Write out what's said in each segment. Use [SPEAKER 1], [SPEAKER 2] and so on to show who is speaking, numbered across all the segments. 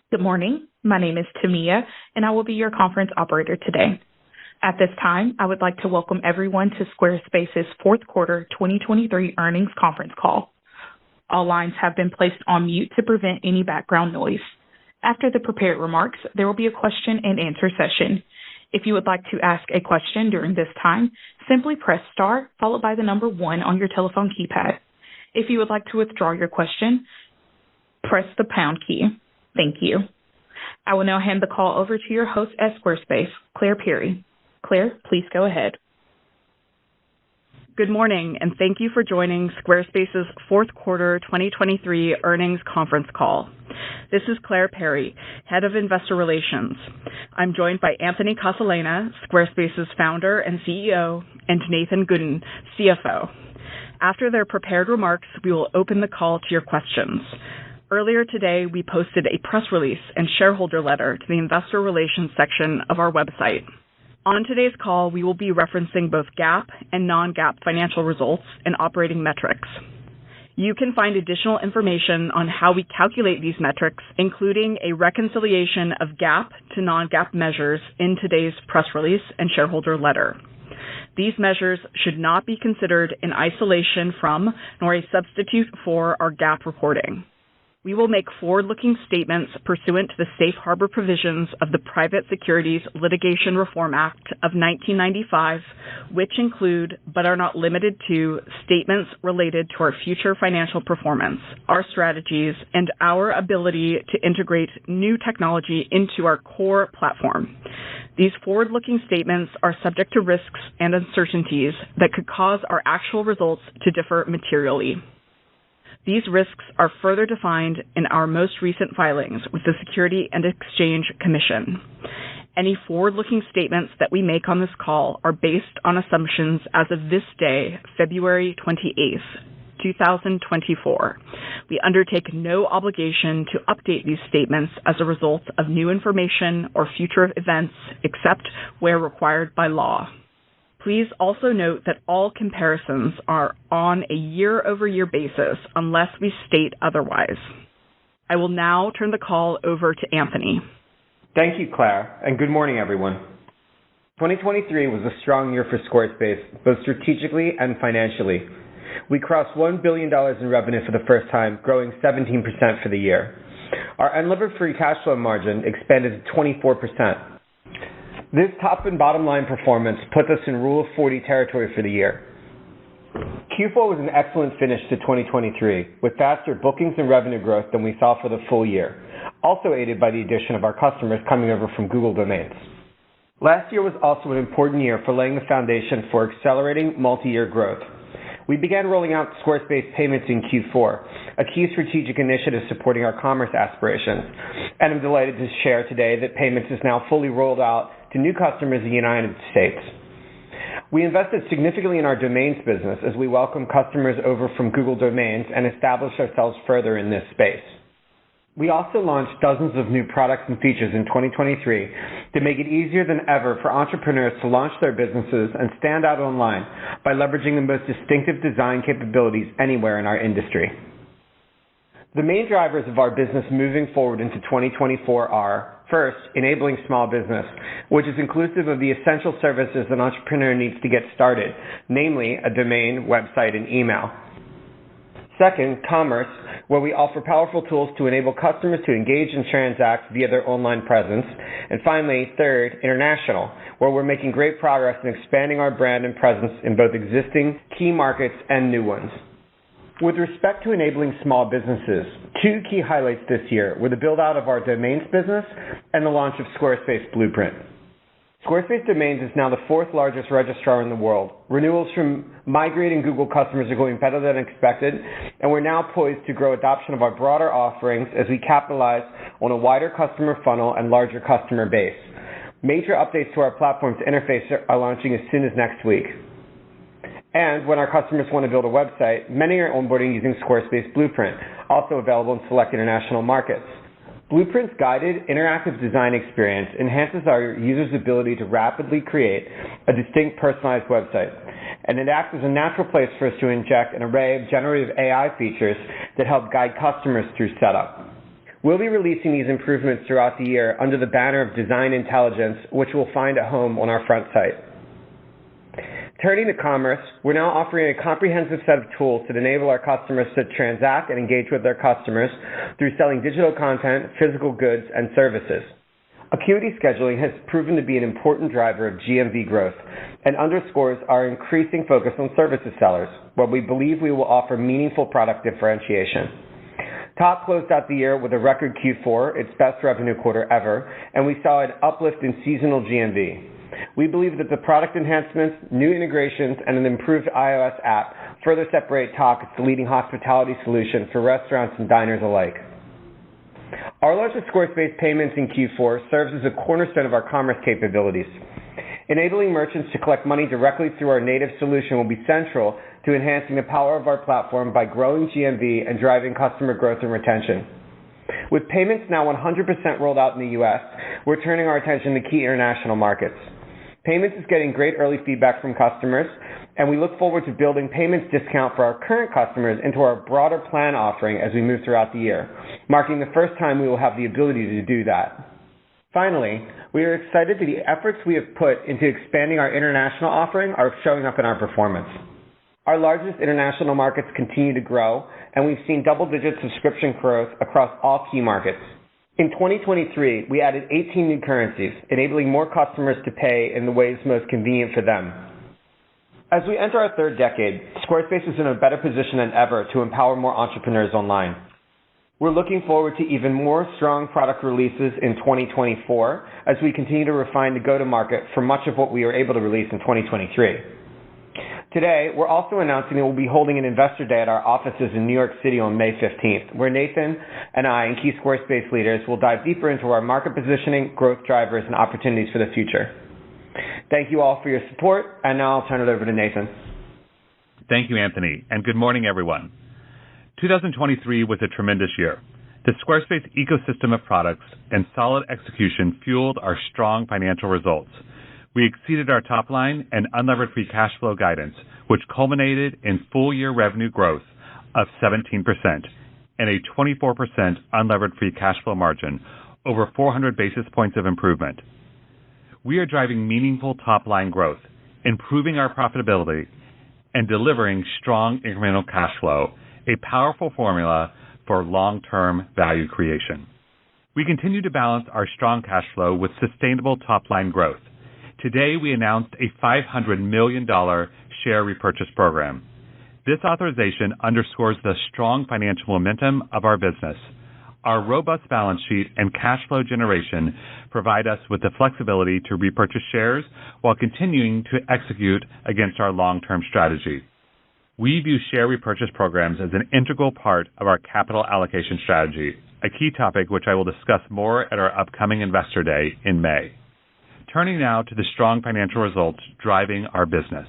[SPEAKER 1] Good morning. My name is Tamia, and I will be your conference operator today. At this time, I would like to welcome everyone to Squarespace's fourth quarter 2023 earnings conference call. All lines have been placed on mute to prevent any background noise. After the prepared remarks, there will be a question and answer session. If you would like to ask a question during this time, simply press star followed by the number 1 on your telephone keypad. If you would like to withdraw your question, press the pound key. Thank you. I will now hand the call over to your host at Squarespace, Claire Perry. Claire, please go ahead.
[SPEAKER 2] Good morning, and thank you for joining Squarespace's fourth quarter 2023 earnings conference call. This is Claire Perry, Head of Investor Relations. I'm joined by Anthony Casalena, Squarespace's founder and CEO, and Nathan Gooden, CFO. After their prepared remarks, we will open the call to your questions. Earlier today, we posted a press release and shareholder letter to the Investor Relations section of our website. On today's call, we will be referencing both GAAP and non-GAAP financial results and operating metrics. You can find additional information on how we calculate these metrics, including a reconciliation of GAAP to non-GAAP measures in today's press release and shareholder letter. These measures should not be considered in isolation from nor a substitute for our GAAP reporting. We will make forward-looking statements pursuant to the safe harbor provisions of the Private Securities Litigation Reform Act of 1995, which include, but are not limited to, statements related to our future financial performance, our strategies, and our ability to integrate new technology into our core platform. These forward-looking statements are subject to risks and uncertainties that could cause our actual results to differ materially. These risks are further defined in our most recent filings with the Securities and Exchange Commission. Any forward-looking statements that we make on this call are based on assumptions as of this day, February 28th, 2024. We undertake no obligation to update these statements as a result of new information or future events, except where required by law. Please also note that all comparisons are on a year-over-year basis unless we state otherwise. I will now turn the call over to Anthony.
[SPEAKER 3] Thank you, Claire, and good morning, everyone. 2023 was a strong year for Squarespace, both strategically and financially. We crossed $1 billion in revenue for the first time, growing 17% for the year. Our unlevered free cash flow margin expanded to 24%. This top and bottom line performance puts us in Rule of 40 territory for the year. Q4 was an excellent finish to 2023, with faster bookings and revenue growth than we saw for the full year, also aided by the addition of our customers coming over from Google Domains. Last year was also an important year for laying the foundation for accelerating multi-year growth. We began rolling out Squarespace Payments in Q4, a key strategic initiative supporting our commerce aspirations, and I'm delighted to share today that Payments is now fully rolled out to new customers in the United States. We invested significantly in our domains business as we welcome customers over from Google Domains and established ourselves further in this space. We also launched dozens of new products and features in 2023 to make it easier than ever for entrepreneurs to launch their businesses and stand out online by leveraging the most distinctive design capabilities anywhere in our industry. The main drivers of our business moving forward into 2024 are, first, enabling small business, which is inclusive of the essential services an entrepreneur needs to get started, namely a domain, website, and email. Second, commerce, where we offer powerful tools to enable customers to engage and transact via their online presence. And finally, third, international, where we're making great progress in expanding our brand and presence in both existing key markets and new ones. With respect to enabling small businesses, two key highlights this year were the build-out of our domains business and the launch of Squarespace Blueprint. Squarespace Domains is now the fourth largest registrar in the world. Renewals from migrating Google customers are going better than expected, and we're now poised to grow adoption of our broader offerings as we capitalize on a wider customer funnel and larger customer base. Major updates to our platform's interface are launching as soon as next week. And when our customers want to build a website, many are onboarding using Squarespace Blueprint, also available in select international markets. Blueprint's guided, interactive design experience enhances our users' ability to rapidly create a distinct, personalized website, and it acts as a natural place for us to inject an array of generative AI features that help guide customers through setup. We'll be releasing these improvements throughout the year under the banner of Design Intelligence, which we'll find at home on our front site. Turning to commerce, we're now offering a comprehensive set of tools to enable our customers to transact and engage with their customers through selling digital content, physical goods, and services. Acuity scheduling has proven to be an important driver of GMV growth and underscores our increasing focus on services sellers, where we believe we will offer meaningful product differentiation. Top closed out the year with a record Q4, its best revenue quarter ever, and we saw an uplift in seasonal GMV. We believe that the product enhancements, new integrations, and an improved iOS app further separate Tock as the leading hospitality solution for restaurants and diners alike. Our largest Squarespace payments in Q4 serves as a cornerstone of our commerce capabilities. Enabling merchants to collect money directly through our native solution will be central to enhancing the power of our platform by growing GMV and driving customer growth and retention. With payments now 100% rolled out in the U.S., we're turning our attention to key international markets. Payments is getting great early feedback from customers, and we look forward to building payments discount for our current customers into our broader plan offering as we move throughout the year, marking the first time we will have the ability to do that. Finally, we are excited that the efforts we have put into expanding our international offering are showing up in our performance. Our largest international markets continue to grow, and we've seen double-digit subscription growth across all key markets. In 2023, we added 18 new currencies, enabling more customers to pay in the ways most convenient for them. As we enter our third decade, Squarespace is in a better position than ever to empower more entrepreneurs online. We're looking forward to even more strong product releases in 2024 as we continue to refine the go-to-market for much of what we were able to release in 2023. Today, we're also announcing that we'll be holding an Investor Day at our offices in New York City on May 15th, where Nathan and I and key Squarespace leaders will dive deeper into our market positioning, growth drivers, and opportunities for the future. Thank you all for your support, and now I'll turn it over to Nathan.
[SPEAKER 4] Thank you, Anthony, and good morning, everyone. 2023 was a tremendous year. The Squarespace ecosystem of products and solid execution fueled our strong financial results. We exceeded our top line and unlevered free cash flow guidance, which culminated in full-year revenue growth of 17% and a 24% unlevered free cash flow margin, over 400 basis points of improvement. We are driving meaningful top-line growth, improving our profitability, and delivering strong incremental cash flow, a powerful formula for long-term value creation. We continue to balance our strong cash flow with sustainable top-line growth. Today, we announced a $500 million share repurchase program. This authorization underscores the strong financial momentum of our business. Our robust balance sheet and cash flow generation provide us with the flexibility to repurchase shares while continuing to execute against our long-term strategy. We view share repurchase programs as an integral part of our capital allocation strategy, a key topic which I will discuss more at our upcoming Investor Day in May. Turning now to the strong financial results driving our business.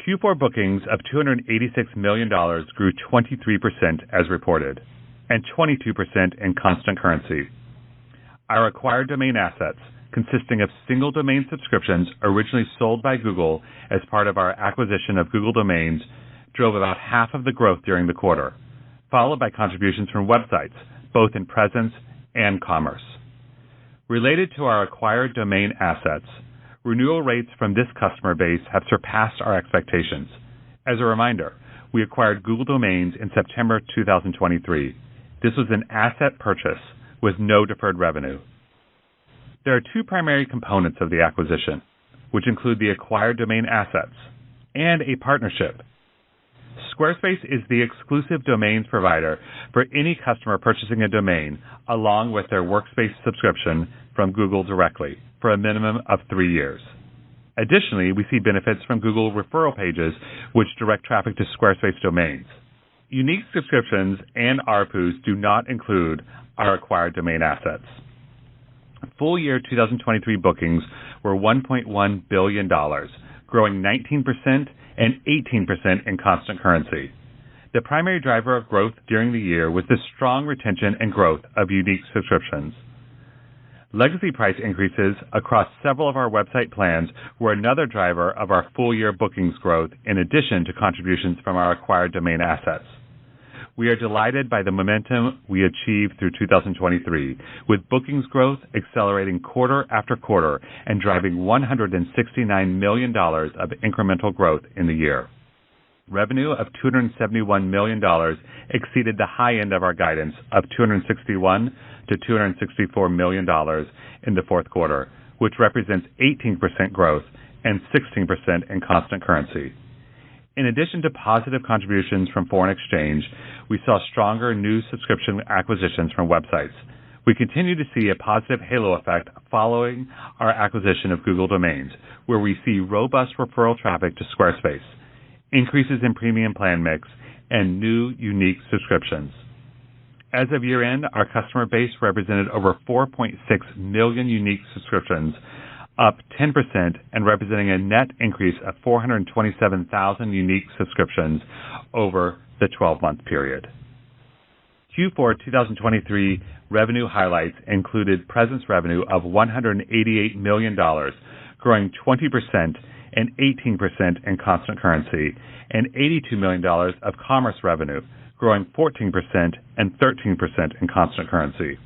[SPEAKER 4] Q4 bookings of $286 million grew 23% as reported, and 22% in constant currency. Our acquired domain assets, consisting of single domain subscriptions originally sold by Google as part of our acquisition of Google Domains, drove about half of the growth during the quarter, followed by contributions from websites, both in presence and commerce. Related to our acquired domain assets, renewal rates from this customer base have surpassed our expectations. As a reminder, we acquired Google Domains in September 2023. This was an asset purchase with no deferred revenue. There are two primary components of the acquisition, which include the acquired domain assets and a partnership. Squarespace is the exclusive domains provider for any customer purchasing a domain along with their workspace subscription from Google directly for a minimum of 3 years. Additionally, we see benefits from Google referral pages which direct traffic to Squarespace domains. Unique subscriptions and ARPUs do not include our acquired domain assets. Full year 2023 bookings were $1.1 billion, growing 19% and 18% in constant currency. The primary driver of growth during the year was the strong retention and growth of unique subscriptions. Legacy price increases across several of our website plans were another driver of our full-year bookings growth in addition to contributions from our acquired domain assets. We are delighted by the momentum we achieved through 2023, with bookings growth accelerating quarter after quarter and driving $169 million of incremental growth in the year. Revenue of $271 million exceeded the high end of our guidance of $261 to $264 million in the fourth quarter, which represents 18% growth and 16% in constant currency. In addition to positive contributions from foreign exchange, we saw stronger new subscription acquisitions from websites. We continue to see a positive halo effect following our acquisition of Google Domains, where we see robust referral traffic to Squarespace, increases in premium plan mix, and new unique subscriptions. As of year-end, our customer base represented over 4.6 million unique subscriptions, up 10% and representing a net increase of 427,000 unique subscriptions over the 12-month period. Q4 2023 revenue highlights included presence revenue of $188 million, growing 20% and 18% in constant currency, and $82 million of commerce revenue, growing 14% and 13% in constant currency.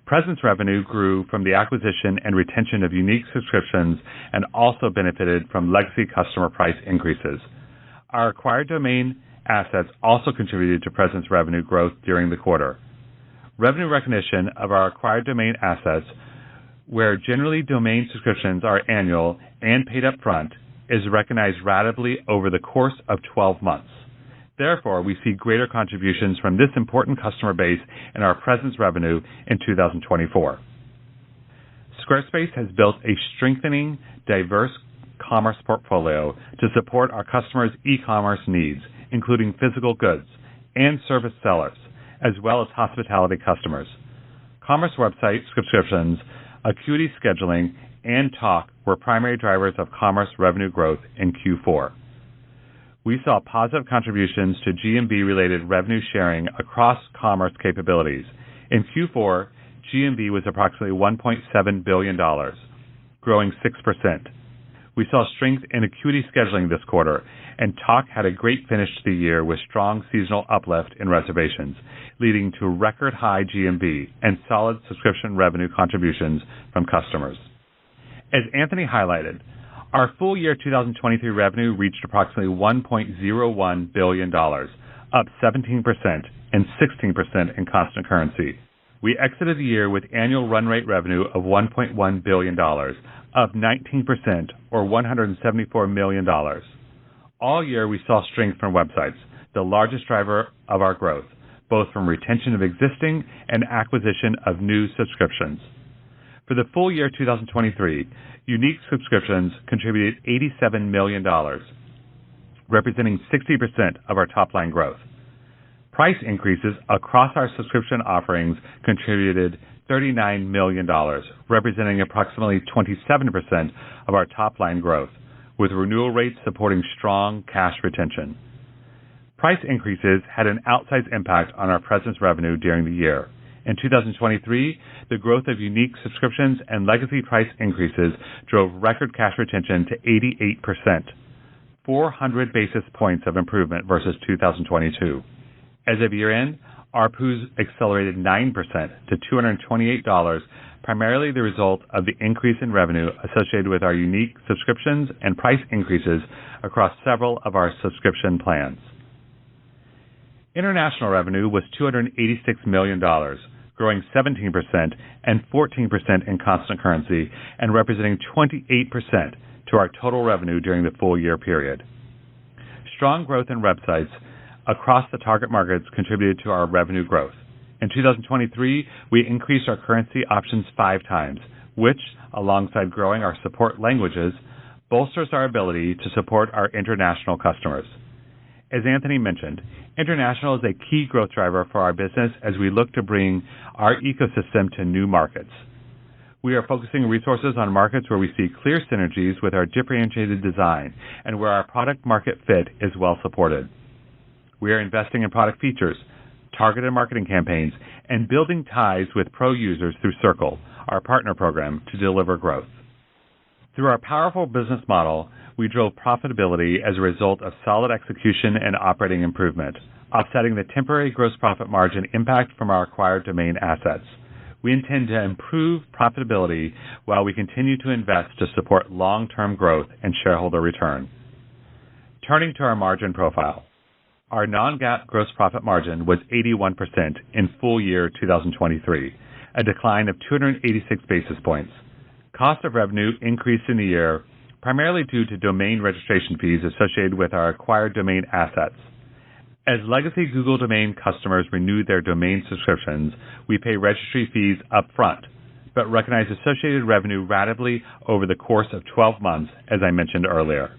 [SPEAKER 4] Presence revenue grew from the acquisition and retention of unique subscriptions and also benefited from legacy customer price increases. Our acquired domain assets also contributed to presence revenue growth during the quarter. Revenue recognition of our acquired domain assets, where generally domain subscriptions are annual and paid up front, is recognized ratably over the course of 12 months. Therefore, we see greater contributions from this important customer base in our presence revenue in 2024. Squarespace has built a strengthening, diverse commerce portfolio to support our customers' e-commerce needs, including physical goods and service sellers, as well as hospitality customers. Commerce website subscriptions, Acuity scheduling, and Talk were primary drivers of commerce revenue growth in Q4. We saw positive contributions to GMV-related revenue sharing across commerce capabilities. In Q4, GMV was approximately $1.7 billion, growing 6%. We saw strength in Acuity scheduling this quarter, and Talk had a great finish to the year with strong seasonal uplift in reservations, leading to record high GMV and solid subscription revenue contributions from customers. As Anthony highlighted, our full year 2023 revenue reached approximately $1.01 billion, up 17% and 16% in constant currency. We exited the year with annual run rate revenue of $1.1 billion, up 19% or $174 million. All year we saw strength from websites, the largest driver of our growth, both from retention of existing and acquisition of new subscriptions. For the full year 2023, unique subscriptions contributed $87 million, representing 60% of our top-line growth. Price increases across our subscription offerings contributed $39 million, representing approximately 27% of our top-line growth, with renewal rates supporting strong cash retention. Price increases had an outsized impact on our presence revenue during the year. In 2023, the growth of unique subscriptions and legacy price increases drove record cash retention to 88%, 400 basis points of improvement versus 2022. As of year-end, ARPUs accelerated 9% to $228, primarily the result of the increase in revenue associated with our unique subscriptions and price increases across several of our subscription plans. International revenue was $286 million, growing 17% and 14% in constant currency and representing 28% to our total revenue during the full year period. Strong growth in websites across the target markets contributed to our revenue growth. In 2023, we increased our currency options 5 times, which, alongside growing our support languages, bolsters our ability to support our international customers. As Anthony mentioned, international is a key growth driver for our business as we look to bring our ecosystem to new markets. We are focusing resources on markets where we see clear synergies with our differentiated design and where our product market fit is well supported. We are investing in product features, targeted marketing campaigns, and building ties with pro users through Circle, our partner program, to deliver growth. Through our powerful business model, we drove profitability as a result of solid execution and operating improvement. offsetting the temporary gross profit margin impact from our acquired domain assets. We intend to improve profitability while we continue to invest to support long-term growth and shareholder return. Turning to our margin profile. Our non-GAAP gross profit margin was 81% in full year 2023, a decline of 286 basis points. Cost of revenue increased in the year, primarily due to domain registration fees associated with our acquired domain assets. As legacy Google domain customers renew their domain subscriptions, we pay registry fees up front, but recognize associated revenue ratably over the course of 12 months, as I mentioned earlier.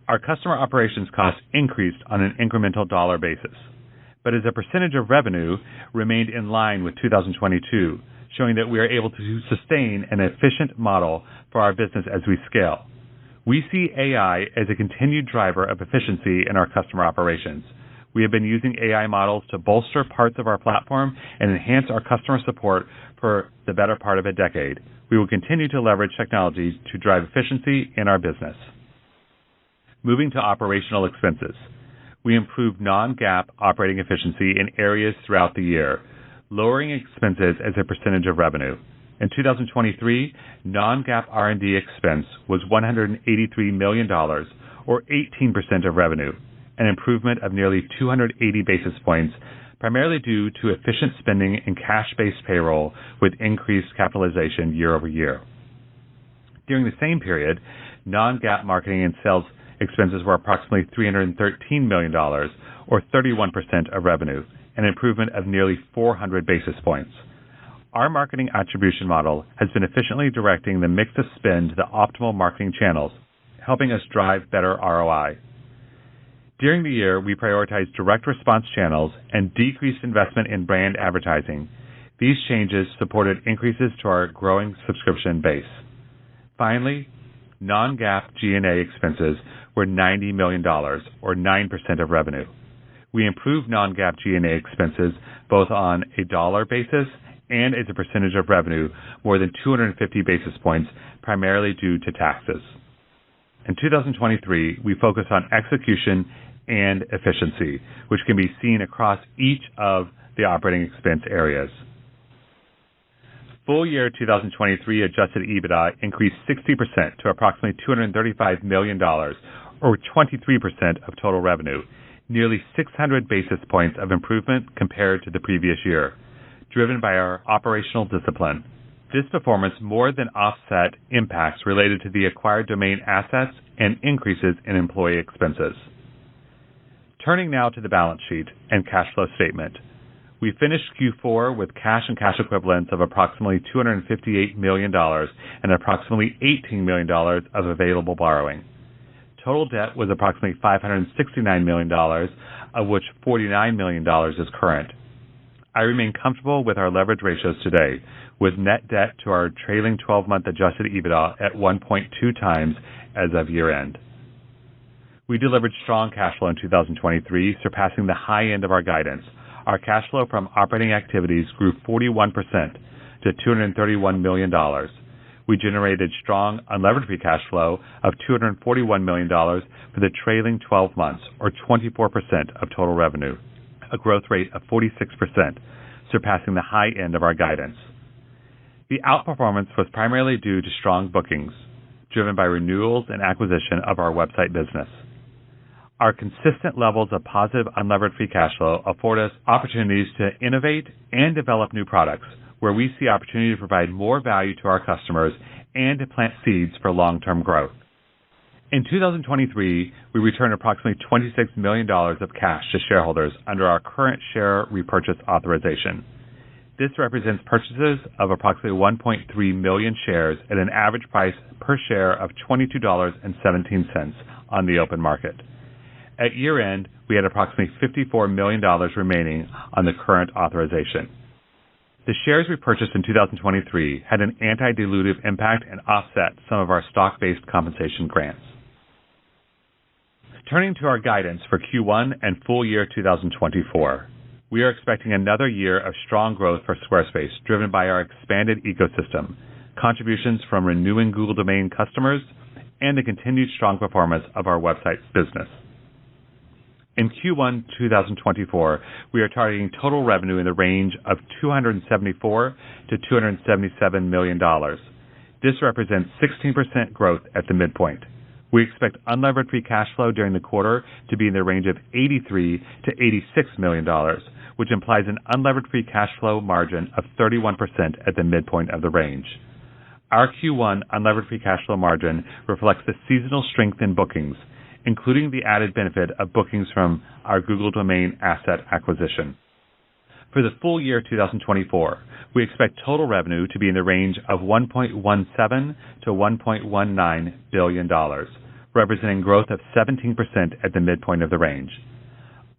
[SPEAKER 4] Our customer operations costs increased on an incremental dollar basis, but as a percentage of revenue remained in line with 2022, showing that we are able to sustain an efficient model for our business as we scale. We see AI as a continued driver of efficiency in our customer operations. We have been using AI models to bolster parts of our platform and enhance our customer support for the better part of a decade. We will continue to leverage technology to drive efficiency in our business. Moving to operational expenses. We improved non-GAAP operating efficiency in areas throughout the year, lowering expenses as a percentage of revenue. In 2023, non-GAAP R&D expense was $183 million, or 18% of revenue, an improvement of nearly 280 basis points, primarily due to efficient spending in cash-based payroll with increased capitalization year over year. During the same period, non-GAAP marketing and sales expenses were approximately $313 million, or 31% of revenue, an improvement of nearly 400 basis points. Our marketing attribution model has been efficiently directing the mix of spend to the optimal marketing channels, helping us drive better ROI. During the year, we prioritized direct response channels and decreased investment in brand advertising. These changes supported increases to our growing subscription base. Finally, non-GAAP G&A expenses were $90 million, or 9% of revenue. We improved non-GAAP G&A expenses both on a dollar basis and as a percentage of revenue more than 250 basis points, primarily due to taxes. In 2023, we focused on execution and efficiency, which can be seen across each of the operating expense areas. Full year 2023 adjusted EBITDA increased 60% to approximately $235 million, or 23% of total revenue, nearly 600 basis points of improvement compared to the previous year, driven by our operational discipline. This performance more than offset impacts related to the acquired domain assets and increases in employee expenses. Turning now to the balance sheet and cash flow statement. We finished Q4 with cash and cash equivalents of approximately $258 million and approximately $18 million of available borrowing. Total debt was approximately $569 million, of which $49 million is current. I remain comfortable with our leverage ratios today, with net debt to our trailing 12-month adjusted EBITDA at 1.2 times as of year-end. We delivered strong cash flow in 2023, surpassing the high end of our guidance. Our cash flow from operating activities grew 41% to $231 million. We generated strong unlevered free cash flow of $241 million for the trailing 12 months, or 24% of total revenue, a growth rate of 46%, surpassing the high end of our guidance. The outperformance was primarily due to strong bookings, driven by renewals and acquisition of our website business. Our consistent levels of positive unlevered free cash flow afford us opportunities to innovate and develop new products, where we see opportunity to provide more value to our customers and to plant seeds for long-term growth. In 2023, we returned approximately $26 million of cash to shareholders under our current share repurchase authorization. This represents purchases of approximately 1.3 million shares at an average price per share of $22.17 on the open market. At year-end, we had approximately $54 million remaining on the current authorization. The shares we purchased in 2023 had an anti-dilutive impact and offset some of our stock-based compensation grants. Turning to our guidance for Q1 and full year 2024, we are expecting another year of strong growth for Squarespace, driven by our expanded ecosystem, contributions from renewing Google domain customers, and the continued strong performance of our website business. In Q1 2024, we are targeting total revenue in the range of $274 to $277 million. This represents 16% growth at the midpoint. We expect unlevered free cash flow during the quarter to be in the range of $83 to $86 million, which implies an unlevered free cash flow margin of 31% at the midpoint of the range. Our Q1 unlevered free cash flow margin reflects the seasonal strength in bookings, including the added benefit of bookings from our Google domain asset acquisition. For the full year 2024, we expect total revenue to be in the range of $1.17 to $1.19 billion, representing growth of 17% at the midpoint of the range.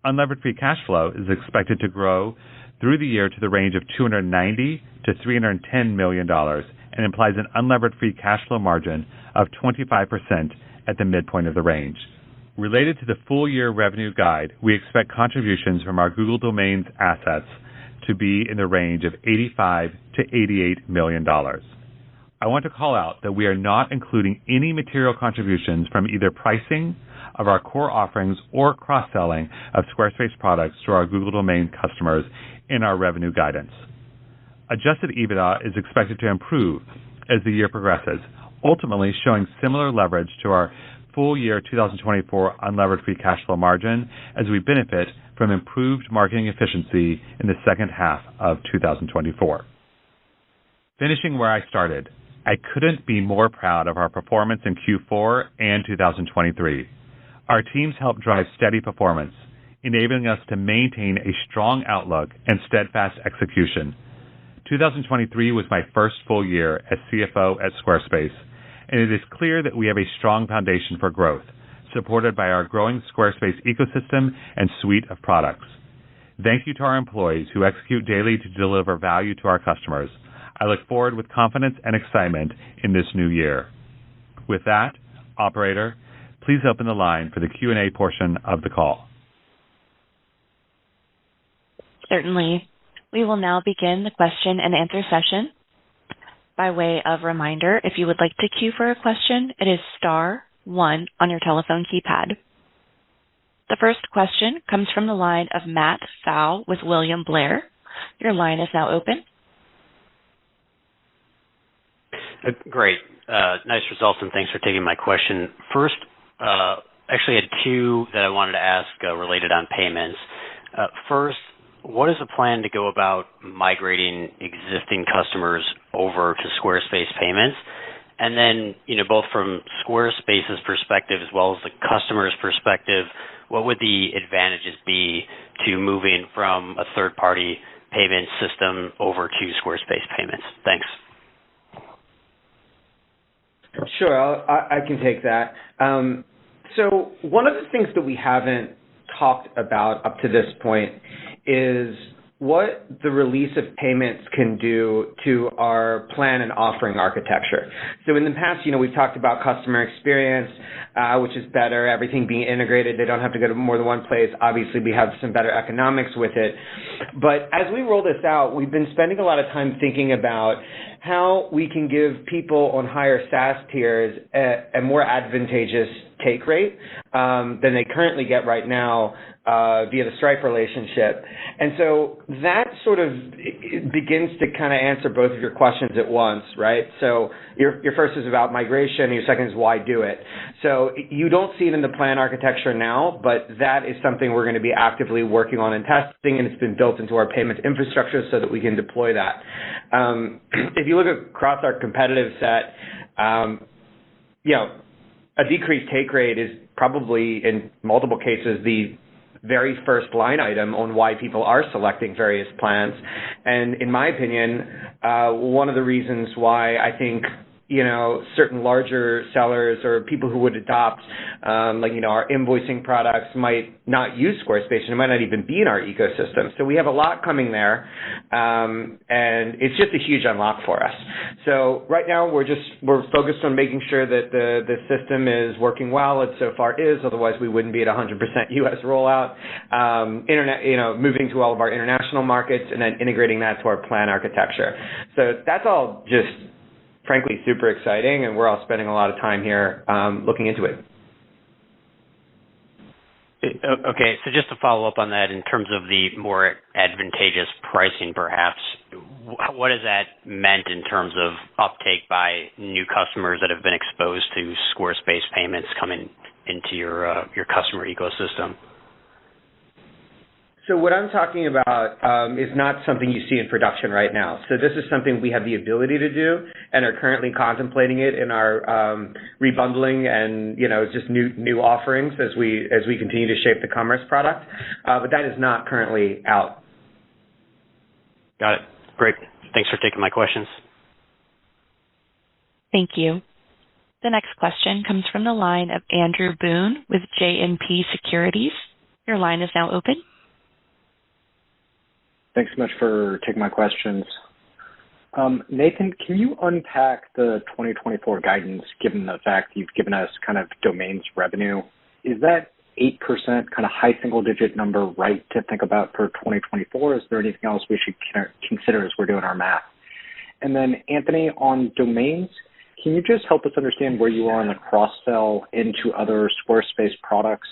[SPEAKER 4] Unlevered free cash flow is expected to grow through the year to the range of $290 to $310 million and implies an unlevered free cash flow margin of 25% at the midpoint of the range. Related to the full-year revenue guide, we expect contributions from our Google Domains assets to be in the range of $85 to $88 million. I want to call out that we are not including any material contributions from either pricing of our core offerings or cross-selling of Squarespace products to our Google Domain customers in our revenue guidance. Adjusted EBITDA is expected to improve as the year progresses, ultimately showing similar leverage to our full year 2024 unlevered free cash flow margin as we benefit from improved marketing efficiency in the second half of 2024. Finishing where I started, I couldn't be more proud of our performance in Q4 and 2023. Our teams helped drive steady performance, enabling us to maintain a strong outlook and steadfast execution. 2023 was my first full year as CFO at Squarespace, and it is clear that we have a strong foundation for growth, supported by our growing Squarespace ecosystem and suite of products. Thank you to our employees who execute daily to deliver value to our customers. I look forward with confidence and excitement in this new year. With that, operator, please open the line for the Q&A portion of the call.
[SPEAKER 5] Certainly. We will now begin the question and answer session. By way of reminder, if you would like to queue for a question, it is *1 on your telephone keypad. The first question comes from the line of Matt Pfau with William Blair. Your line is now open.
[SPEAKER 6] Great. Nice results, and thanks for taking my question. First, actually had two that I wanted to ask related on payments. First, what is the plan to go about migrating existing customers over to Squarespace Payments? And then, both from Squarespace's perspective as well as the customer's perspective, what would the advantages be to moving from a third-party payment system over to Squarespace Payments? Thanks.
[SPEAKER 3] Sure, I can take that. So one of the things that we haven't talked about up to this point is what the release of payments can do to our plan and offering architecture. So in the past, we've talked about customer experience, which is better, everything being integrated. They don't have to go to more than one place. Obviously, we have some better economics with it. But as we roll this out, we've been spending a lot of time thinking about how we can give people on higher SaaS tiers a more advantageous take rate than they currently get right now via the Stripe relationship. And so that sort of begins to kind of answer both of your questions at once, right? So your first is about migration, and your second is why do it. So you don't see it in the plan architecture now, but that is something we're going to be actively working on and testing, and it's been built into our payments infrastructure so that we can deploy that. If you look across our competitive set, a decreased take rate is probably in multiple cases the very first line item on why people are selecting various plans. And in my opinion, one of the reasons why I think certain larger sellers or people who would adopt, our invoicing products might not use Squarespace, and it might not even be in our ecosystem. So we have a lot coming there, and it's just a huge unlock for us. So right now we're focused on making sure that the system is working well. It so far is, otherwise we wouldn't be at 100% US rollout. Moving to all of our international markets and then integrating that to our plan architecture. So that's all just frankly super exciting, and we're all spending a lot of time here looking into it.
[SPEAKER 6] Okay, so just to follow up on that, in terms of the more advantageous pricing, perhaps, what has that meant in terms of uptake by new customers that have been exposed to Squarespace payments coming into your customer ecosystem?
[SPEAKER 3] So what I'm talking about is not something you see in production right now. So this is something we have the ability to do and are currently contemplating it in our rebundling and just new offerings as we continue to shape the commerce product. But that is not currently out.
[SPEAKER 6] Got it. Great. Thanks for taking my questions.
[SPEAKER 5] Thank you. The next question comes from the line of Andrew Boone with JMP Securities. Your line is now open.
[SPEAKER 7] Thanks so much for taking my questions. Nathan, can you unpack the 2024 guidance, given the fact you've given us kind of domains revenue? Is that 8% kind of high single-digit number right to think about for 2024? Is there anything else we should consider as we're doing our math? And then, Anthony, on domains, can you just help us understand where you are on the cross-sell into other Squarespace products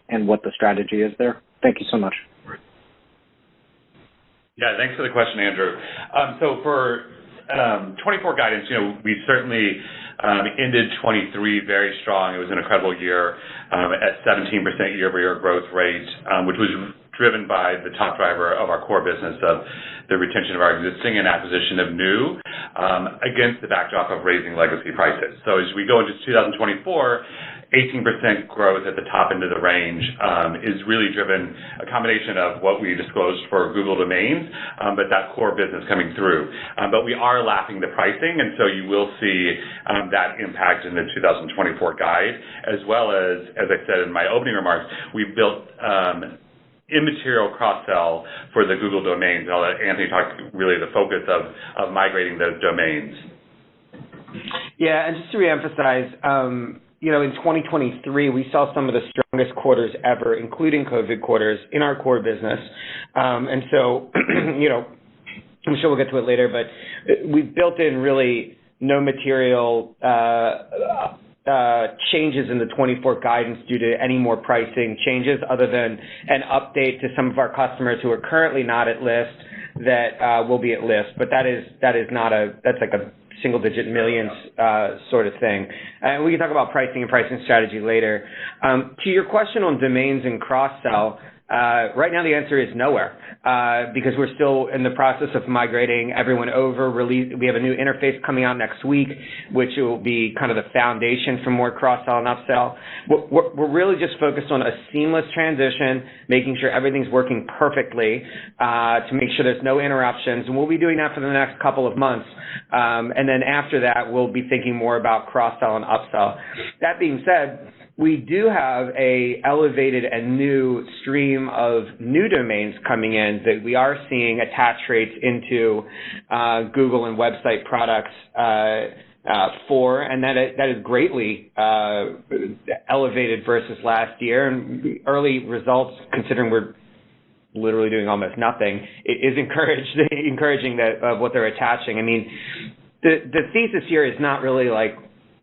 [SPEAKER 7] and what the strategy is there? Thank you so much.
[SPEAKER 4] Yeah, thanks for the question, Andrew. So for 24 guidance, we certainly ended 23 very strong. It was an incredible year at 17% year-over-year growth rate, which was driven by the top driver of our core business of the retention of our existing and acquisition of new against the backdrop of raising legacy prices. So as we go into 2024, 18% growth at the top end of the range is really driven a combination of what we disclosed for Google Domains, but that core business coming through. But we are lapping the pricing, and so you will see that impact in the 2024 guide, as well as I said in my opening remarks, we've built immaterial cross-sell for the Google Domains. And I'll let Anthony talk really the focus of migrating those domains.
[SPEAKER 3] Yeah, and just to reemphasize, in 2023, we saw some of the strongest quarters ever, including COVID quarters, in our core business. And so, I'm sure we'll get to it later, but we've built in really no material changes in the 24 guidance due to any more pricing changes other than an update to some of our customers who are currently not at list that will be at list. But that's like a single-digit millions sort of thing. And we can talk about pricing and pricing strategy later. To your question on domains and cross-sell, right now the answer is nowhere because we're still in the process of migrating everyone over. We have a new interface coming out next week, which will be kind of the foundation for more cross-sell and upsell. We're really just focused on a seamless transition, making sure everything's working perfectly to make sure there's no interruptions. And we'll be doing that for the next couple of months. And then after that, we'll be thinking more about cross-sell and upsell. That being said, we do have a elevated and new stream of new domains coming in that we are seeing attach rates into Google and website products for, and that is greatly elevated versus last year. And early results, considering we're literally doing almost nothing, it is encouraging that what they're attaching. I mean, the thesis here is not really like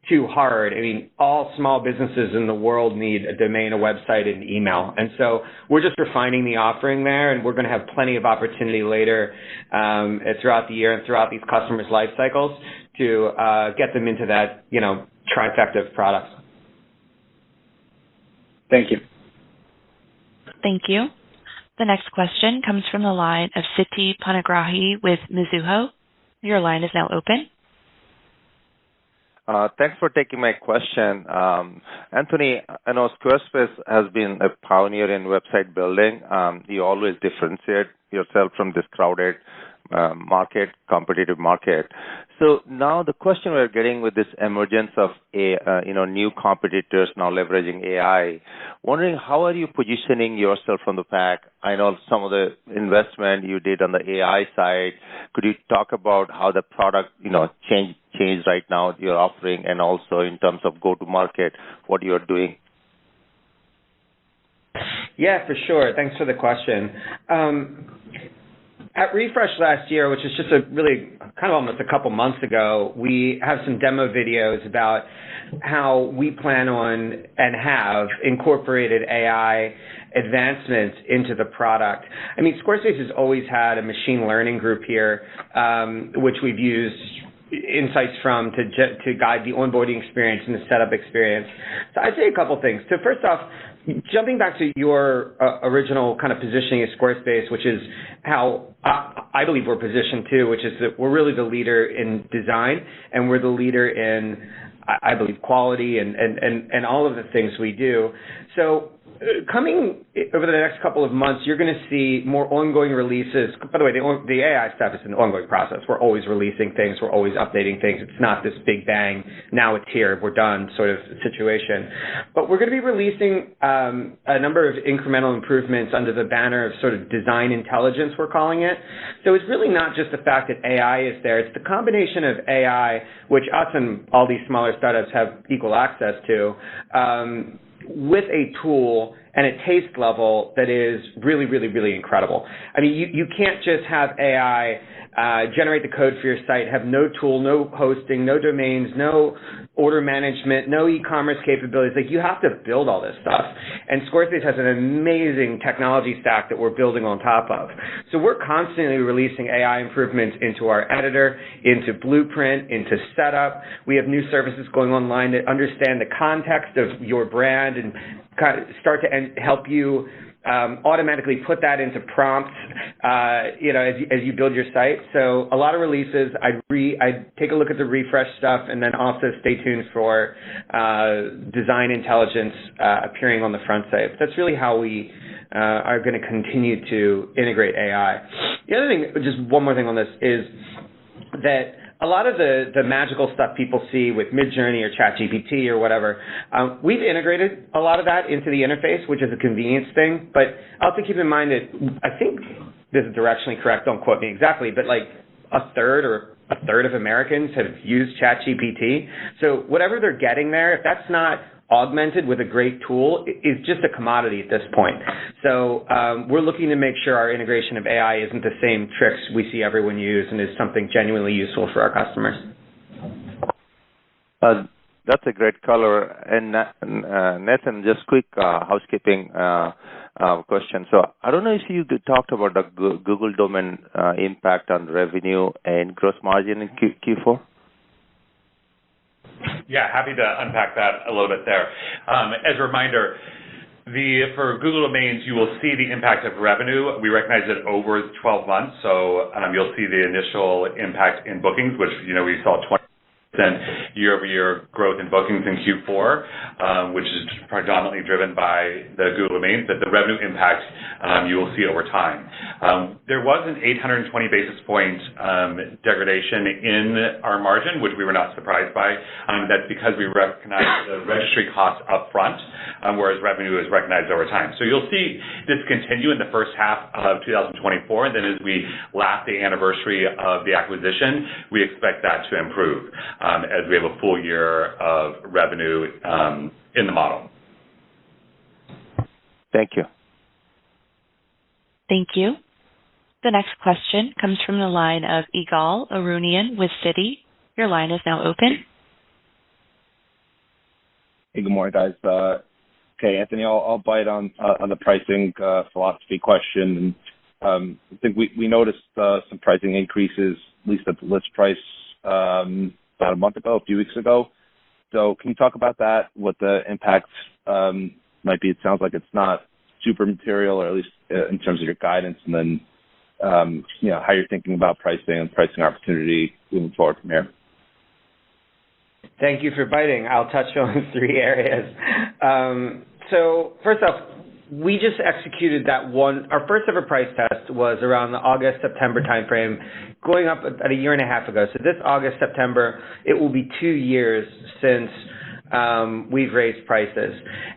[SPEAKER 3] too hard. I mean, all small businesses in the world need a domain, a website, and email. And so we're just refining the offering there, and we're going to have plenty of opportunity later throughout the year and throughout these customers' life cycles to get them into that, trifecta of products.
[SPEAKER 7] Thank you.
[SPEAKER 5] Thank you. The next question comes from the line of Siti Panigrahi with Mizuho. Your line is now open.
[SPEAKER 8] Thanks for taking my question. Anthony, I know Squarespace has been a pioneer in website building. You always differentiate yourself from this crowded competitive market. So now the question we're getting with this emergence of new competitors now leveraging AI, wondering how are you positioning yourself from the pack? I know some of the investment you did on the AI side. Could you talk about how the product changed right now you're offering, and also in terms of go-to-market, what you're doing?
[SPEAKER 3] Yeah, for sure. Thanks for the question. At Refresh last year, which is just a really kind of almost a couple months ago, we have some demo videos about how we plan on and have incorporated AI advancements into the product. I mean, Squarespace has always had a machine learning group here, which we've used insights from to guide the onboarding experience and the setup experience. So I'd say a couple things. So first off, jumping back to your original kind of positioning of Squarespace, which is how I believe we're positioned too, which is that we're really the leader in design and we're the leader in, I believe, quality and all of the things we do. So coming over the next couple of months, you're going to see more ongoing releases. By the way, the AI stuff is an ongoing process. We're always releasing things. We're always updating things. It's not this big bang, now it's here, we're done sort of situation. But we're going to be releasing a number of incremental improvements under the banner of sort of design intelligence, we're calling it. So it's really not just the fact that AI is there. It's the combination of AI, which us and all these smaller startups have equal access to, with a tool and a taste level that is really, really, really incredible. I mean, you can't just have AI generate the code for your site, have no tool, no hosting, no domains, no order management, no e-commerce capabilities. Like, you have to build all this stuff. And Squarespace has an amazing technology stack that we're building on top of. So we're constantly releasing AI improvements into our editor, into Blueprint, into Setup. We have new services going online that understand the context of your brand and kind of start to help you automatically put that into prompts, as you build your site. So a lot of releases. I'd take a look at the Refresh stuff, and then also stay tuned for design intelligence appearing on the front site. But that's really how we are going to continue to integrate AI. The other thing, just one more thing on this, is that a lot of the magical stuff people see with Midjourney or ChatGPT or whatever, we've integrated a lot of that into the interface, which is a convenience thing. But also keep in mind that I think this is directionally correct, don't quote me exactly, but like a third of Americans have used ChatGPT. So whatever they're getting there, if that's not augmented with a great tool, is just a commodity at this point. So we're looking to make sure our integration of AI isn't the same tricks we see everyone use and is something genuinely useful for our customers.
[SPEAKER 8] That's a great color. And Nathan, just quick housekeeping question. So I don't know if you talked about the Google domain impact on revenue and gross margin in Q4.
[SPEAKER 4] Yeah, happy to unpack that a little bit there. As a reminder, for Google domains, you will see the impact of revenue. We recognize it over 12 months, so you'll see the initial impact in bookings, which we saw 20% year-over-year growth in bookings in Q4, which is predominantly driven by the Google domains, but the revenue impact you will see over time. There was an 820 basis point degradation in our margin, which we were not surprised by. That's because we recognize the registry costs up front, whereas revenue is recognized over time. So you'll see this continue in the first half of 2024, and then as we lap the anniversary of the acquisition, we expect that to improve as we have a full year of revenue in the model.
[SPEAKER 8] Thank you.
[SPEAKER 5] Thank you. The next question comes from the line of Ygal Arounian with Citi. Your line is now open.
[SPEAKER 9] Hey, good morning, guys. Okay, Anthony, I'll bite on the pricing philosophy question. I think we noticed some pricing increases, at least at the list price, about a few weeks ago. So can you talk about that, what the impact might be? It sounds like it's not super material, or at least in terms of your guidance, and then how you're thinking about pricing and pricing opportunity moving forward from here.
[SPEAKER 3] Thank you for biting. I'll touch on 3 areas. So first off, we just executed that one. Our first ever price test was around the August-September timeframe, going up at a year and a half ago. So this August, September, it will be 2 years since we've raised prices.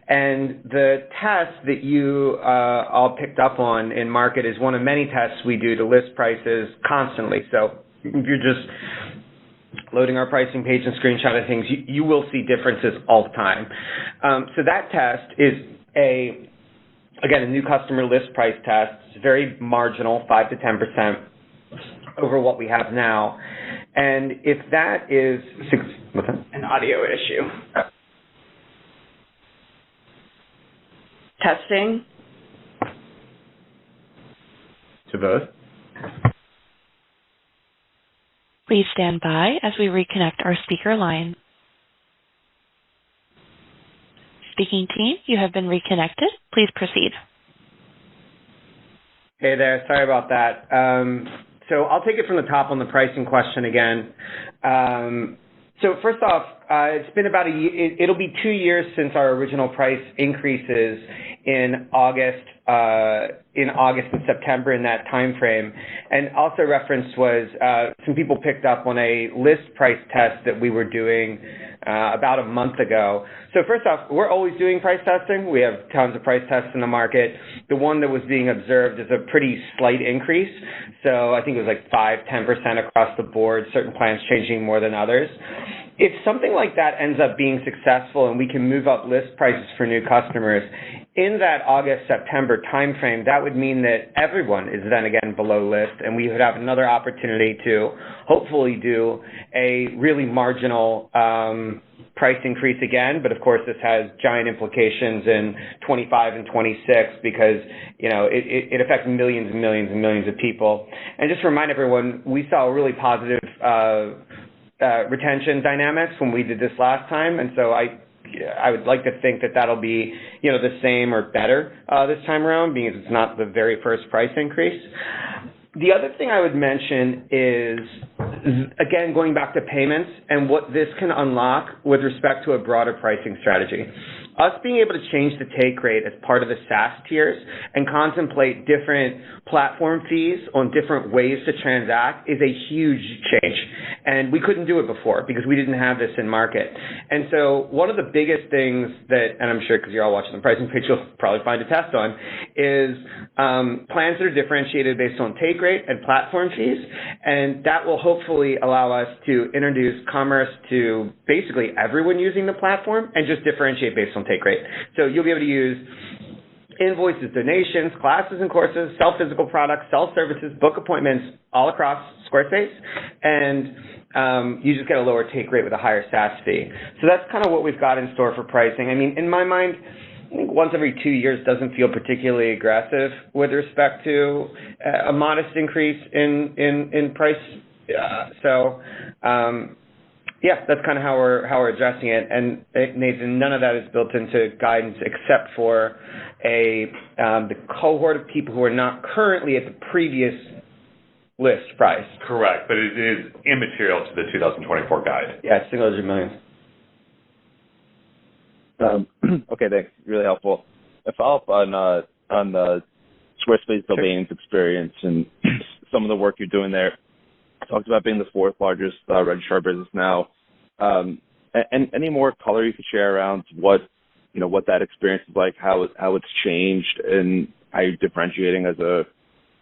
[SPEAKER 3] And the test that you all picked up on in market is one of many tests we do to list prices constantly. So if you're just loading our pricing page and screenshotting things, you will see differences all the time. So that test is again, a new customer list price test. It's very marginal, 5 to 10% over what we have now. And if that is
[SPEAKER 2] an audio issue. Testing.
[SPEAKER 3] To both.
[SPEAKER 5] Please stand by as we reconnect our speaker line. Speaking team, you have been reconnected. Please proceed.
[SPEAKER 3] Hey there, sorry about that. So I'll take it from the top on the pricing question again. So first off, it's been about a year. It'll be 2 years since our original price increases in August and September, in that time frame. And also referenced was some people picked up on a list price test that we were doing about a month ago. So first off, we're always doing price testing. We have tons of price tests in the market. The one that was being observed is a pretty slight increase. So I think it was like 5-10% across the board, certain plans changing more than others. If something like that ends up being successful and we can move up list prices for new customers, in that August-September timeframe, that would mean that everyone is then again below list, and we would have another opportunity to hopefully do a really marginal price increase again. But of course, this has giant implications in 25 and 26 because it affects millions and millions and millions of people. And just to remind everyone, we saw a really positive retention dynamics when we did this last time, and so I would like to think that that'll be, the same or better this time around, because it's not the very first price increase. The other thing I would mention is, again, going back to payments and what this can unlock with respect to a broader pricing strategy. Us being able to change the take rate as part of the SaaS tiers and contemplate different platform fees on different ways to transact is a huge change. And we couldn't do it before because we didn't have this in market. And so one of the biggest things that, and I'm sure because you're all watching the pricing page, you'll probably find a test on, is plans that are differentiated based on take rate and platform fees. And that will hopefully allow us to introduce commerce to basically everyone using the platform and just differentiate based on take rate. So you'll be able to use invoices, donations, classes and courses, sell physical products, sell services, book appointments all across Squarespace, and you just get a lower take rate with a higher SaaS fee. So that's kind of what we've got in store for pricing. I mean, in my mind, I think once every 2 years doesn't feel particularly aggressive with respect to a modest increase in price. Yeah, that's kind of how we're addressing it. And Nathan, none of that is built into guidance except for the cohort of people who are not currently at the previous list price.
[SPEAKER 4] Correct, but it is immaterial to the 2024 guide.
[SPEAKER 3] Yeah, it's single-digit millions.
[SPEAKER 9] Okay, thanks. Really helpful. A follow-up on the Squarespace domains experience and some of the work you're doing there. Talked about being the fourth largest registrar business now. And any more color you could share around what that experience is like, how it's changed, and how you're differentiating as a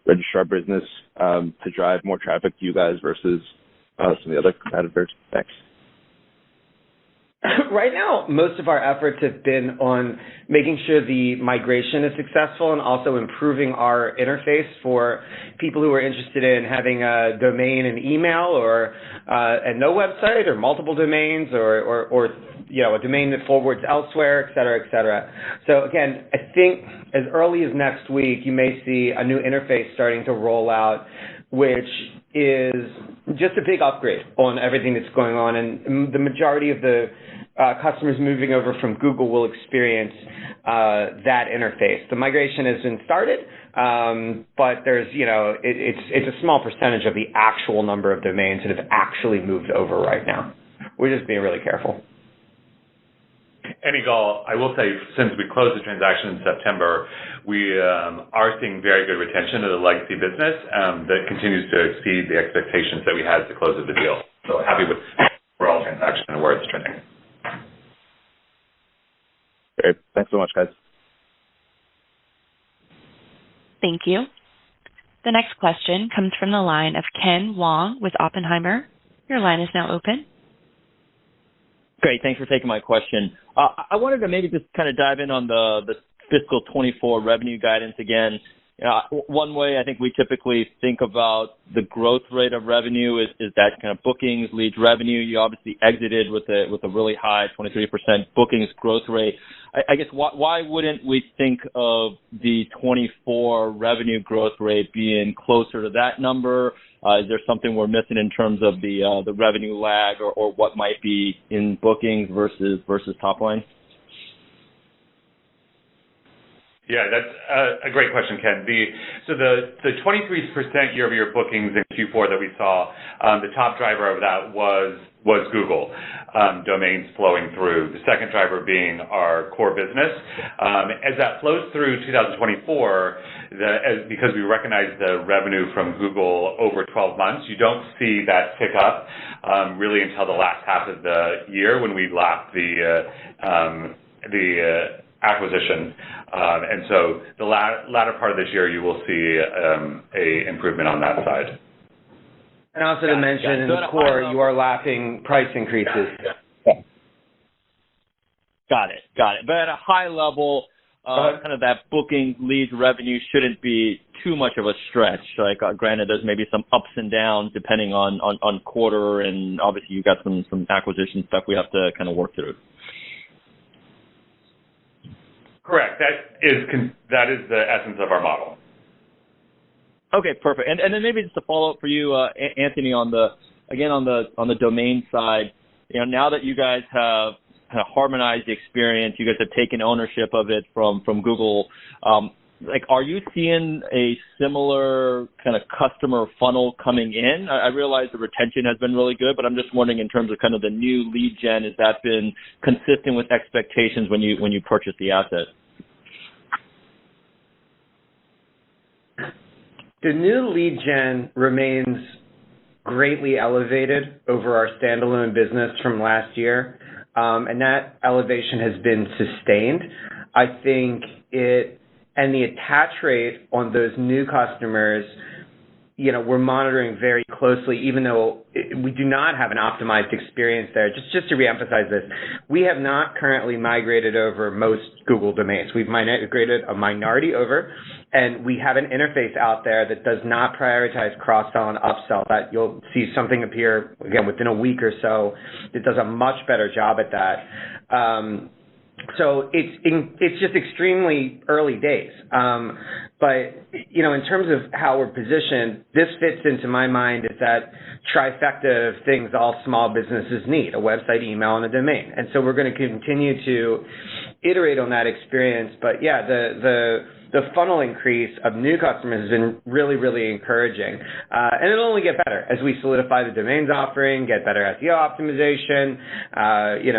[SPEAKER 9] registrar business to drive more traffic to you guys versus some of the other competitors. Thanks.
[SPEAKER 3] Right now, most of our efforts have been on making sure the migration is successful and also improving our interface for people who are interested in having a domain and email or no website or multiple domains or a domain that forwards elsewhere, et cetera, et cetera. So again, I think as early as next week, you may see a new interface starting to roll out, which is just a big upgrade on everything that's going on. And the majority of the customers moving over from Google will experience that interface. The migration has been started, but there's, it's a small percentage of the actual number of domains that have actually moved over right now. We're just being really careful.
[SPEAKER 4] And Igal, I will say, since we closed the transaction in September, we are seeing very good retention of the legacy business that continues to exceed the expectations that we had at the close of the deal. So happy with the overall transaction and where it's trending.
[SPEAKER 9] Great. Thanks so much, guys.
[SPEAKER 5] Thank you. The next question comes from the line of Ken Wong with Oppenheimer. Your line is now open.
[SPEAKER 10] Great. Thanks for taking my question. I wanted to maybe just kind of dive in on the fiscal 24 revenue guidance again. One way I think we typically think about the growth rate of revenue is that kind of bookings leads revenue. You obviously exited with a really high 23% bookings growth rate. I guess why wouldn't we think of the 24 revenue growth rate being closer to that number? Is there something we're missing in terms of the revenue lag or what might be in bookings versus top line?
[SPEAKER 4] Yeah, that's a great question, Ken. So the 23% year-over-year bookings in Q4 that we saw, the top driver of that was Google domains flowing through. The second driver being our core business. As that flows through 2024, because we recognize the revenue from Google over 12 months, you don't see that tick up really until the last half of the year when we lap the acquisition. And so the latter part of this year, you will see a improvement on that side.
[SPEAKER 3] And also to mention, in the core, you are lapping price increases.
[SPEAKER 10] Got it. But at a high level, kind of that booking leads revenue shouldn't be too much of a stretch. Like, granted, there's maybe some ups and downs depending on quarter, and obviously you've got some acquisition stuff we have to kind of work through.
[SPEAKER 4] Correct. That is the essence of our model.
[SPEAKER 10] Okay, perfect. And then maybe just a follow up for you, Anthony, on the domain side. Now that you guys have kind of harmonized the experience, you guys have taken ownership of it from Google. Are you seeing a similar kind of customer funnel coming in? I realize the retention has been really good, but I'm just wondering in terms of kind of the new lead gen, has that been consistent with expectations when you purchased the asset?
[SPEAKER 3] The new lead gen remains greatly elevated over our standalone business from last year, and that elevation has been sustained. I think and the attach rate on those new customers, we're monitoring very closely, even though we do not have an optimized experience there. Just to reemphasize this, we have not currently migrated over most Google domains. We've migrated a minority over, and we have an interface out there that does not prioritize cross-sell and upsell. That you'll see something appear, again, within a week or so. It does a much better job at that. So it's just extremely early days. But, in terms of how we're positioned, this fits into my mind is that trifecta of things all small businesses need: a website, email, and a domain. And so we're going to continue to iterate on that experience. But yeah, the funnel increase of new customers has been really, really encouraging. And it'll only get better as we solidify the domains offering, get better SEO optimization,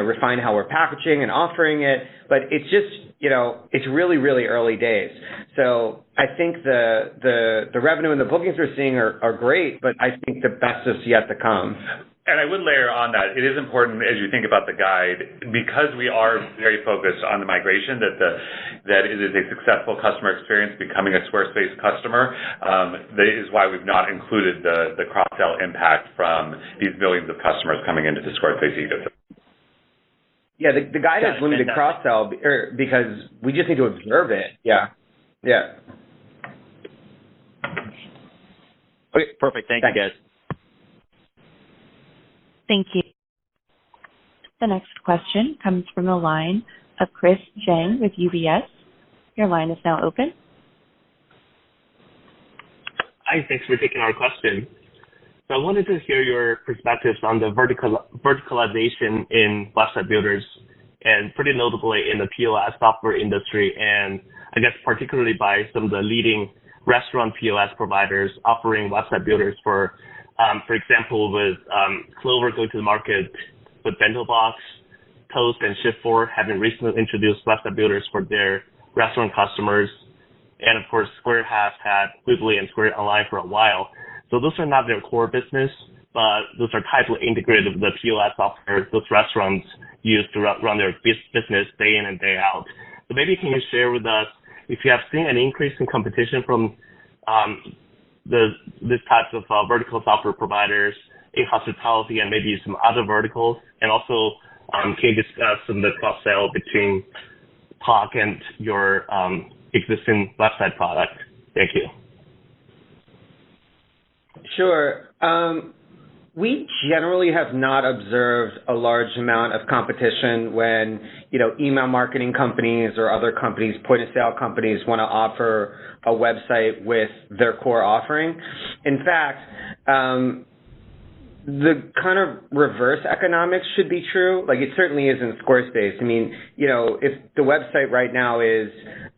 [SPEAKER 3] refine how we're packaging and offering it. But it's just, it's really, really early days. So I think the revenue and the bookings we're seeing are great, but I think the best is yet to come.
[SPEAKER 4] And I would layer on that it is important as you think about the guide, because we are very focused on the migration, that it is a successful customer experience becoming a Squarespace customer. That is why we've not included the cross-sell impact from these millions of customers coming into the Squarespace ecosystem.
[SPEAKER 3] Yeah, the guide has limited cross-sell because we just need to observe it. Yeah.
[SPEAKER 10] Okay, perfect. Thank you, guys.
[SPEAKER 5] Thank you. The next question comes from the line of Chris Zhang with UBS. Your line is now open.
[SPEAKER 11] Hi, thanks for taking our question. So I wanted to hear your perspectives on the verticalization in website builders, and pretty notably in the POS software industry, and I guess particularly by some of the leading restaurant POS providers offering website builders for example, with Clover go to the market with BentoBox, Toast, and Shift4 having recently introduced website builders for their restaurant customers. And of course, Square has had Weebly and Square Online for a while. So those are not their core business, but those are tightly integrated with the POS software those restaurants use to run their business day in and day out. So maybe can you share with us if you have seen an increase in competition from this types of vertical software providers in hospitality and maybe some other verticals, and also can you discuss some of the cross-sell between Talk and your existing website product? Thank you.
[SPEAKER 3] Sure. We generally have not observed a large amount of competition when, email marketing companies or other companies, point-of-sale companies, want to offer a website with their core offering. In fact, the kind of reverse economics should be true. Like, it certainly is in Squarespace. I mean, if the website right now is,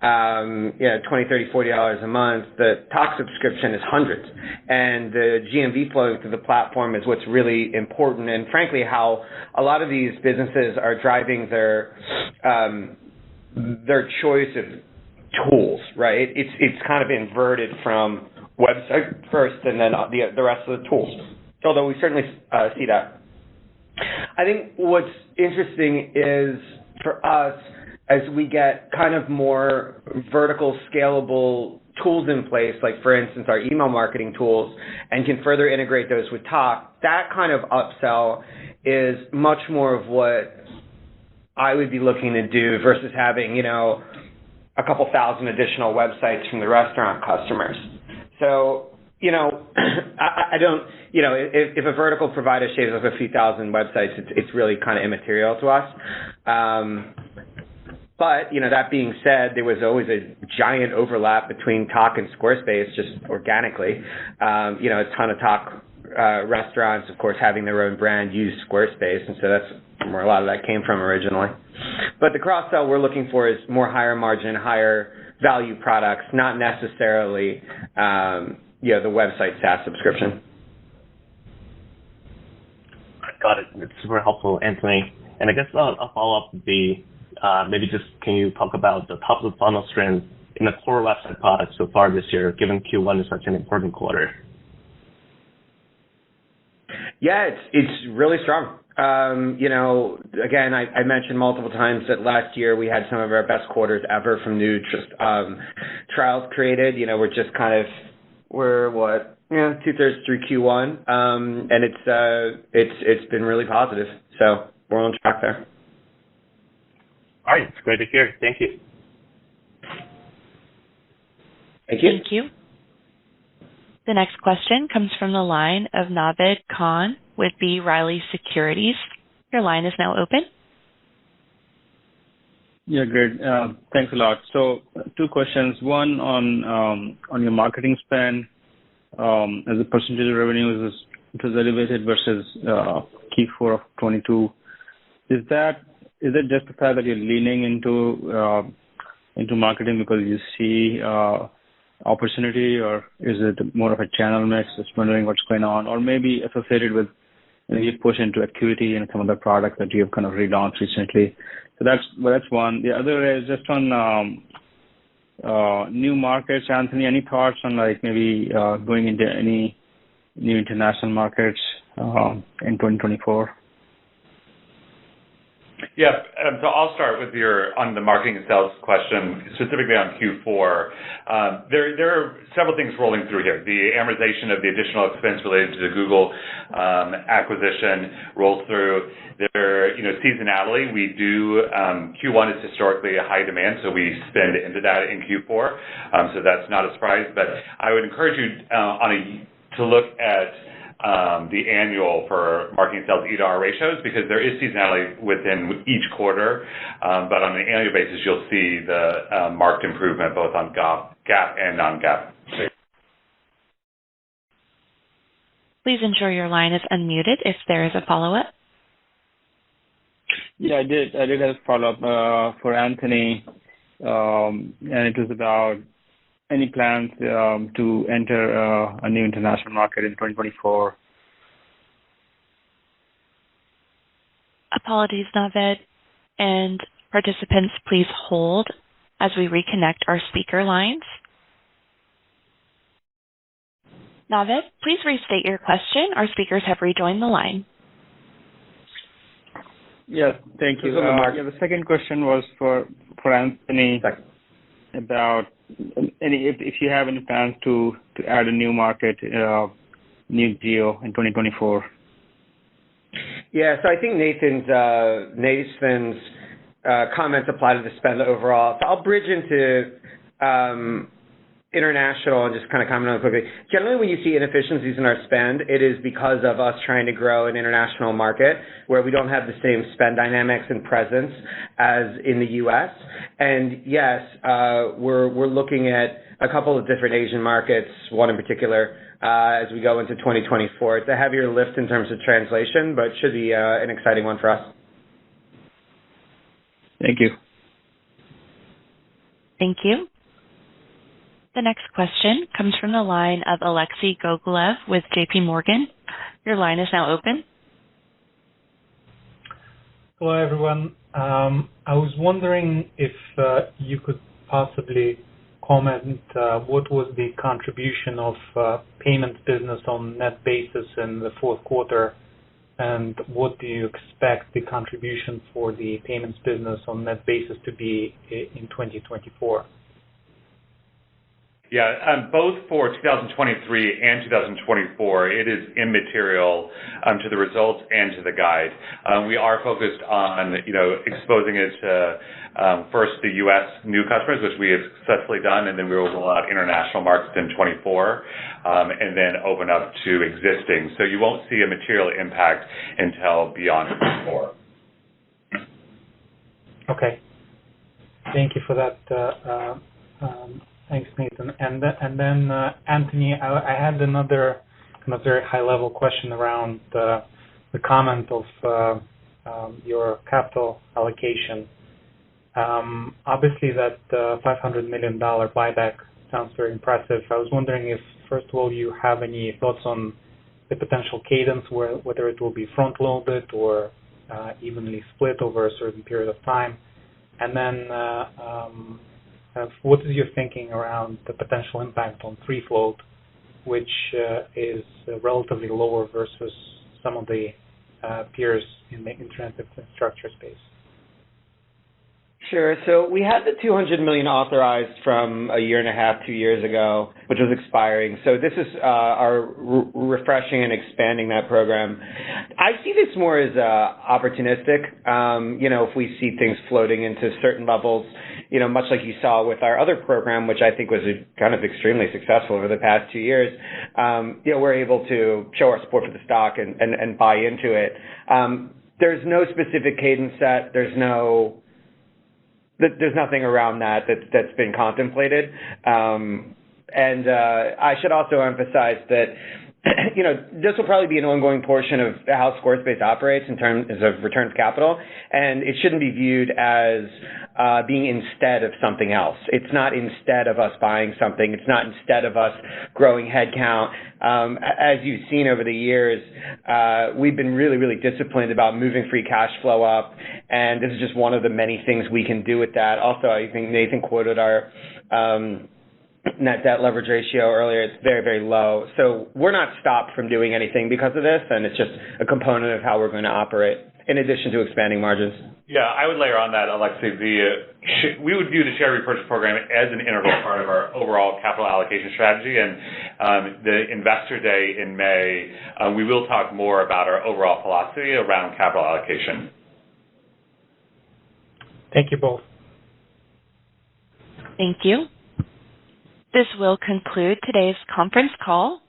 [SPEAKER 3] $20, $30, $40 a month, the Talk subscription is hundreds. And the GMV flowing through the platform is what's really important, and frankly, how a lot of these businesses are driving their choice of tools, right? It's kind of inverted from website first and then the rest of the tools. Although we certainly see that. I think what's interesting is for us, as we get kind of more vertical scalable tools in place, like for instance our email marketing tools, and can further integrate those with Talk, that kind of upsell is much more of what I would be looking to do versus having, a couple thousand additional websites from the restaurant customers. So, I don't, if a vertical provider shaves off a few thousand websites, it's really kind of immaterial to us. But, that being said, there was always a giant overlap between Talk and Squarespace, just organically. A ton of Talk restaurants, of course, having their own brand, use Squarespace, and so that's where a lot of that came from originally. But the cross-sell we're looking for is more higher margin, higher value products, not necessarily the website SaaS subscription.
[SPEAKER 11] Got it. It's super helpful, Anthony. And I guess a follow-up would be maybe just can you talk about the top of the funnel strength in the core website product so far this year, given Q1 is such an important quarter?
[SPEAKER 3] Yeah, it's really strong. Again, I mentioned multiple times that last year we had some of our best quarters ever from new trials created. We're just we're 2/3 through Q1, and it's been really positive. So we're on track there.
[SPEAKER 11] All right, it's great to hear. Thank you.
[SPEAKER 3] Thank you.
[SPEAKER 5] Thank you. The next question comes from the line of Naved Khan with B. Riley Securities. Your line is now open.
[SPEAKER 12] Yeah, great. Thanks a lot. So, two questions. One on your marketing spend as a percentage of revenue, it was elevated versus Q4 of 22. Is it just the fact that you're leaning into marketing because you see opportunity, or is it more of a channel mix? Just wondering what's going on, or maybe associated with you push into Acuity and some other products that you have kind of relaunched recently. So that's one. The other is just on new markets. Anthony, any thoughts on maybe going into any new international markets in 2024?
[SPEAKER 4] Yeah, so I'll start with on the marketing and sales question, specifically on Q4. There are several things rolling through here. The amortization of the additional expense related to the Google acquisition rolls through. Seasonality, we do, Q1 is historically a high demand, so we spend into that in Q4. So that's not a surprise, but I would encourage you to look at the annual for marketing sales EDR ratios, because there is seasonality within each quarter, but on an annual basis, you'll see the marked improvement both on GAAP and non-GAAP.
[SPEAKER 5] Please ensure your line is unmuted if there is a follow-up.
[SPEAKER 12] Yeah, I did have a follow-up for Anthony, and it was about any plans to enter a new international market in 2024?
[SPEAKER 5] Apologies, Naved. And participants, please hold as we reconnect our speaker lines. Naved, please restate your question. Our speakers have rejoined the line.
[SPEAKER 12] Yes, thank you. The second question was for Anthony about if you have any plans to add a new market, new geo in 2024.
[SPEAKER 3] Yeah, so I think Nathan's comments apply to the spend overall. So I'll bridge into international and just kind of comment on it quickly. Generally, when you see inefficiencies in our spend, it is because of us trying to grow an international market where we don't have the same spend dynamics and presence as in the U.S. And yes, we're looking at a couple of different Asian markets, one in particular, as we go into 2024. It's a heavier lift in terms of translation, but should be an exciting one for us.
[SPEAKER 12] Thank you.
[SPEAKER 5] Thank you. The next question comes from the line of Alexei Gogolev with JP Morgan. Your line is now open.
[SPEAKER 13] Hello, everyone. I was wondering if you could possibly comment what was the contribution of payments business on net basis in the fourth quarter, and what do you expect the contribution for the payments business on net basis to be in 2024?
[SPEAKER 4] Yeah, both for 2023 and 2024, it is immaterial to the results and to the guide. We are focused on, exposing it to first the U.S. new customers, which we have successfully done, and then we will roll out international markets in 24, and then open up to existing. So you won't see a material impact until beyond 24.
[SPEAKER 13] Okay. Thank you for that. Thanks, Nathan. And then Anthony, I had another kind of very high-level question around the comment of your capital allocation. Obviously, that $500 million buyback sounds very impressive. I was wondering if, first of all, you have any thoughts on the potential cadence, whether it will be front-loaded or evenly split over a certain period of time. And then what is your thinking around the potential impact on free float, which is relatively lower versus some of the peers in the internet infrastructure space?
[SPEAKER 3] Sure. So we had the $200 million authorized from a year and a half, 2 years ago, which was expiring. So this is our refreshing and expanding that program. I see this more as opportunistic. If we see things floating into certain levels, much like you saw with our other program, which I think was kind of extremely successful over the past 2 years, we're able to show our support for the stock and buy into it. There's no specific cadence set. There's nothing around that's been contemplated. And I should also emphasize that, this will probably be an ongoing portion of how Squarespace operates in terms of returns capital, and it shouldn't be viewed as being instead of something else. It's not instead of us buying something. It's not instead of us growing headcount. As you've seen over the years, we've been really, really disciplined about moving free cash flow up, and this is just one of the many things we can do with that. Also, I think Nathan quoted our net debt leverage ratio earlier. It's very, very low. So we're not stopped from doing anything because of this, and it's just a component of how we're going to operate, in addition to expanding margins.
[SPEAKER 4] Yeah, I would layer on that, Alexei. We would view the share repurchase program as an integral part of our overall capital allocation strategy, and the Investor Day in May, we will talk more about our overall philosophy around capital allocation.
[SPEAKER 13] Thank you both.
[SPEAKER 5] Thank you. This will conclude today's conference call.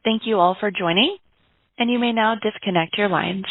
[SPEAKER 5] Thank you all for joining, and you may now disconnect your lines.